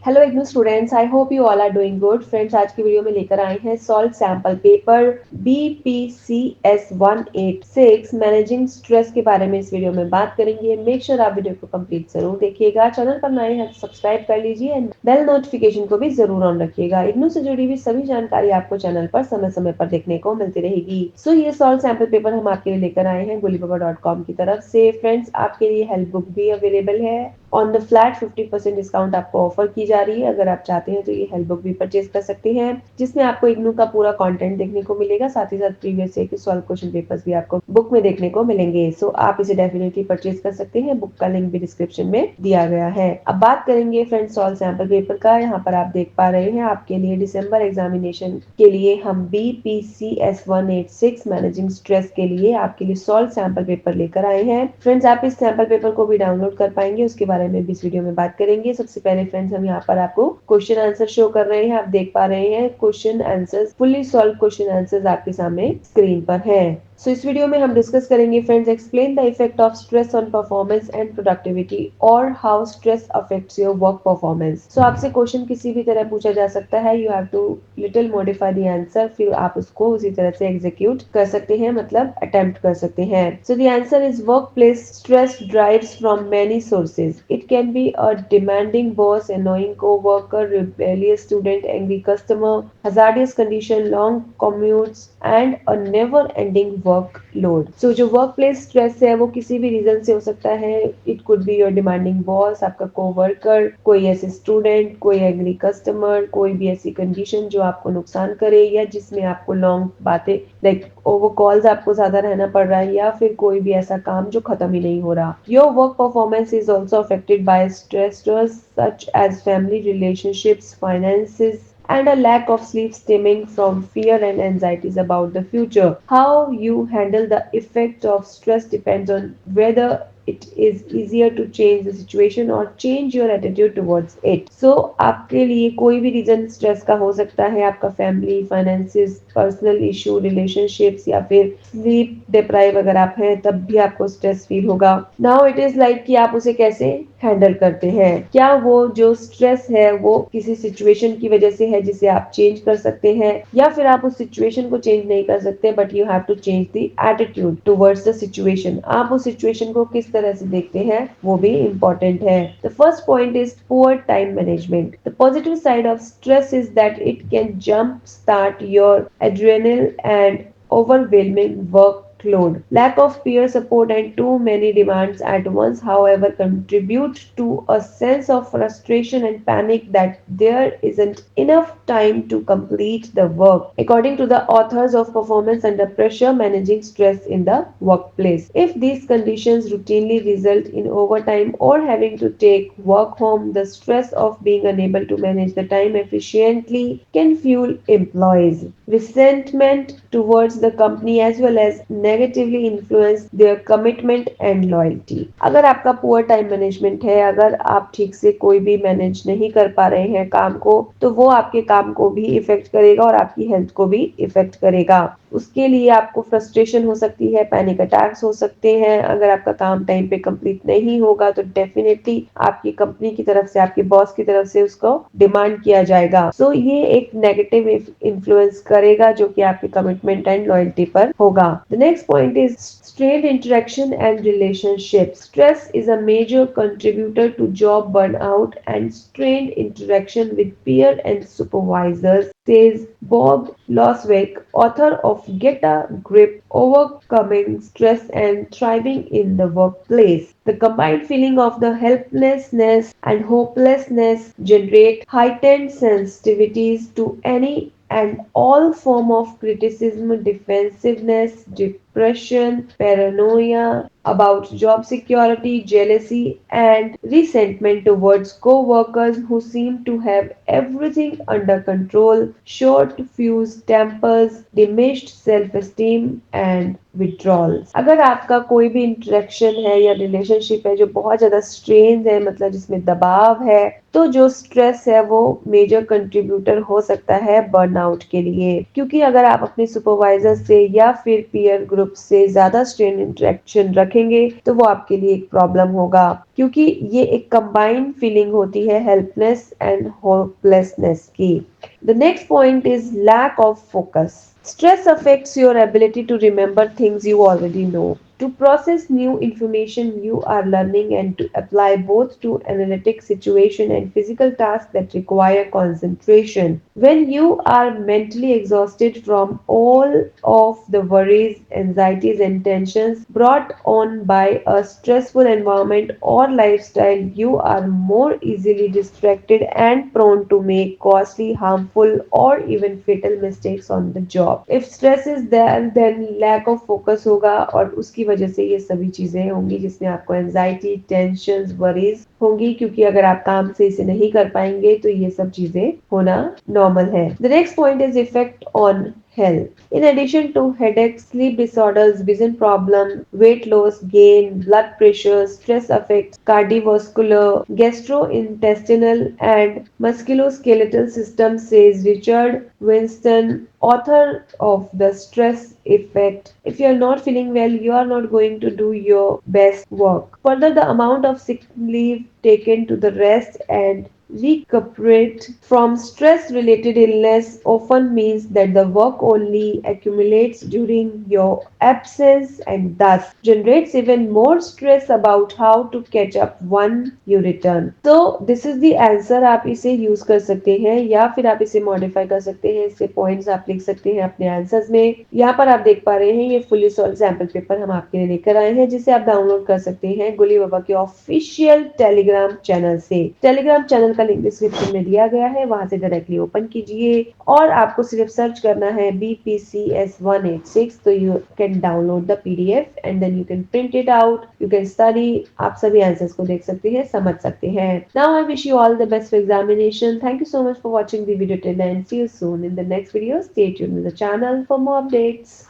Hello IGNOU students, I hope you all are doing good. Friends, आज की video में लेकर आए हैं solve sample paper BPCS 186 managing stress के बारे में इस वीडियो में बात करेंगे। मेक श्योर आप वीडियो को कंप्लीट जरूर देखिएगा। चैनल पर नए हैं तो सब्सक्राइब कर लीजिए एंड बेल नोटिफिकेशन को भी जरूर ऑन रखिएगा। इग्नू से जुड़ी हुई सभी जानकारी आपको चैनल पर समय समय पर देखने को मिलती रहेगी। सो ये सॉल्व सैंपल पेपर हम आपके लिए लेकर आए हैं gullypapa.com की तरफ से। फ्रेंड्स, आपके लिए हेल्प बुक भी अवेलेबल है। ऑन द फ्लैट 50% डिस्काउंट आपको ऑफर की जा रही है। अगर आप चाहते हैं तो ये हेल्प बुक भी परचेज कर सकते हैं, जिसमें आपको इग्नू का पूरा कंटेंट देखने को मिलेगा। साथ ही साथ प्रीवियस ईयर के सॉल्व क्वेश्चन पेपर्स भी आपको बुक में देखने को मिलेंगे। सो आप इसे डेफिनेटली परचेज कर सकते हैं। बुक का लिंक भी डिस्क्रिप्शन में दिया गया है। अब बात करेंगे फ्रेंड्स सॉल्व सैंपल पेपर का। यहाँ पर आप देख पा रहे हैं आपके लिए दिसंबर एग्जामिनेशन के लिए हम BPCS 186 मैनेजिंग स्ट्रेस के लिए आपके लिए सॉल्व सैंपल पेपर लेकर आए हैं। फ्रेंड्स, आप इस सैंपल पेपर को भी डाउनलोड कर पाएंगे, उसके बारे में भी इस वीडियो में बात करेंगे। सबसे पहले फ्रेंड्स, हम यहाँ पर आपको क्वेश्चन आंसर शो कर रहे हैं। आप देख पा रहे हैं question answers, fully solve question answers आपके सामने स्क्रीन पर है। सो इस वीडियो में हम डिस्कस करेंगे friends, explain the effect of stress on performance and productivity और how stress affects your work performance. So आपसे क्वेश्चन किसी भी तरह पूछा जा सकता है। You have to little modify the answer, फिर आप उसको उसी तरह से एग्जीक्यूट कर सकते हैं, मतलब अटेम्प्ट कर सकते हैं। So the answer is work place stress drives from many sources. It can be a demanding boss, annoying co-worker, rebellious student, angry customer, hazardous condition, long commutes and a never ending workload. So जो work place stress है वो किसी भी reason से हो सकता है। It could be your demanding boss, आपका कोवर्कर, कोई ऐसे स्टूडेंट, कोई एग्री कस्टमर, कोई भी ऐसी कंडीशन जो आपको नुकसान करे, या जिसमें आपको लॉन्ग बातें लाइक ओवर कॉल्स आपको ज्यादा रहना पड़ रहा है, या फिर कोई भी ऐसा काम जो खत्म ही नहीं हो रहा। Your work performance is also affected by stressors such as family relationships, finances, and a lack of sleep stemming from fear and anxieties about the future. How you handle the effect of stress depends on whether it is easier to change the situation or change your attitude towards it. So आपके लिए कोई भी reason stress का हो सकता है। आपका family, finances, personal issue, relationships, या फिर स्लीप डिप्राइव अगर आप हैं तब भी आपको स्ट्रेस फील होगा। नाउ इट इज लाइक कि आप उसे कैसे हैंडल करते हैं। क्या वो जो स्ट्रेस है वो किसी सिचुएशन की वजह से है जिसे आप चेंज कर सकते हैं, या फिर आप उस सिचुएशन को चेंज नहीं कर सकते, but you have to change the attitude towards the situation. आप उस सिचुएशन को किस तरह से देखते हैं वो भी इम्पोर्टेंट है। The first point is poor time management. The positive side of stress is that it can jump start your adrenal and overwhelming workload. Lack of peer support and too many demands at once, however, contribute to a sense of frustration and panic that there isn't enough time to complete the work. According to the authors of Performance Under Pressure, Managing Stress in the Workplace. If these conditions routinely result in overtime or having to take work home, the stress of being unable to manage the time efficiently can fuel employees' resentment towards the company as well as negatively influence their commitment and loyalty. अगर आपका poor time management है, अगर आप ठीक से कोई भी manage नहीं कर पा रहे हैं काम को, तो वो आपके काम को भी इफेक्ट करेगा और आपकी हेल्थ को भी इफेक्ट करेगा। उसके लिए आपको फ्रस्ट्रेशन हो सकती है, पैनिक अटैक्स हो सकते हैं। अगर आपका काम टाइम पे कंप्लीट नहीं होगा तो डेफिनेटली आपकी कंपनी की तरफ से, आपके बॉस की तरफ से उसको डिमांड किया जाएगा। सो ये एक नेगेटिव इन्फ्लुएंस करेगा जो कि आपके कमिटमेंट एंड लॉयल्टी पर होगा। The next point is strained interaction and relationships. Stress is a major contributor to job burnout and strained interaction with peer and supervisors, says Bob Loswick, author of Get a Grip, Overcoming Stress and Thriving in the Workplace. The combined feeling of the helplessness and hopelessness generate heightened sensitivities to any and all form of criticism, defensiveness, depression, paranoia about job security, jealousy, and resentment towards co-workers who seem to have everything under control, short fuse tempers, diminished self-esteem, and withdrawals. अगर आपका कोई भी interaction है या relationship है जो बहुत ज्यादा स्ट्रेन है, मतलब जिसमें दबाव है, तो जो स्ट्रेस है वो मेजर कंट्रीब्यूटर हो सकता है बर्नआउट के लिए। क्योंकि अगर आप अपने सुपरवाइजर से या फिर पीयर ग्रुप से ज्यादा स्ट्रेन इंटरेक्शन रखें रखेंगे तो वो आपके लिए एक प्रॉब्लम होगा, क्योंकि ये एक कंबाइंड फीलिंग होती है हेल्पलेस एंड होपलेसनेस की। The next point is lack of focus. Stress affects your ability to remember things you already know, to process new information you are learning, and to apply both to analytic situation and physical tasks that require concentration. When you are mentally exhausted from all of the worries, anxieties, and tensions brought on by a stressful environment or lifestyle, you are more easily distracted and prone to make costly, harmful, or even fatal mistakes on the job. If stress is there, then lack of focus होगा और उसकी वजह से ये सभी चीजें होंगी जिसमें आपको एंजाइटी, टेंशन, वरीज होंगी, क्योंकि अगर आप काम से इसे नहीं कर पाएंगे तो ये सब चीजें होना नॉर्मल है। The next point is effect on health. In addition to headaches, sleep disorders, vision problem, weight loss, gain, blood pressure, stress affects cardiovascular, gastrointestinal, and musculoskeletal system, says Richard Winston, author of The Stress Effect. If you are not feeling well, you are not going to do your best work. Further, the amount of sick leave taken to the rest and recuperate from stress related illness often means that the work only accumulates during your absence and thus generates even more stress about how to catch up when you return. So this is the answer. आप इसे use कर सकते हैं या फिर आप इसे modify कर सकते हैं, इससे पॉइंट्स आप लिख सकते हैं अपने आंसर्स में। यहाँ पर आप देख पा रहे हैं ये फुली सॉल्व सैंपल पेपर हम आपके लिए लेकर आए हैं, जिसे आप डाउनलोड कर सकते हैं गुली बाबा के ऑफिशियल टेलीग्राम चैनल से। टेलीग्राम चैनल का लिंक डिस्क्रिप्शन में दिया गया है, वहां से डायरेक्टली ओपन कीजिए और आपको सिर्फ सर्च करना है BPCS186, तो you can download the PDF and then you can print it out, you can study. आप सभी आंसर्स को देख सकते हैं, समझ सकते हैं। Now I wish you all the best for examination. Thank you so much for watching the video till end see you soon in the next video. Stay tuned with the channel for more updates.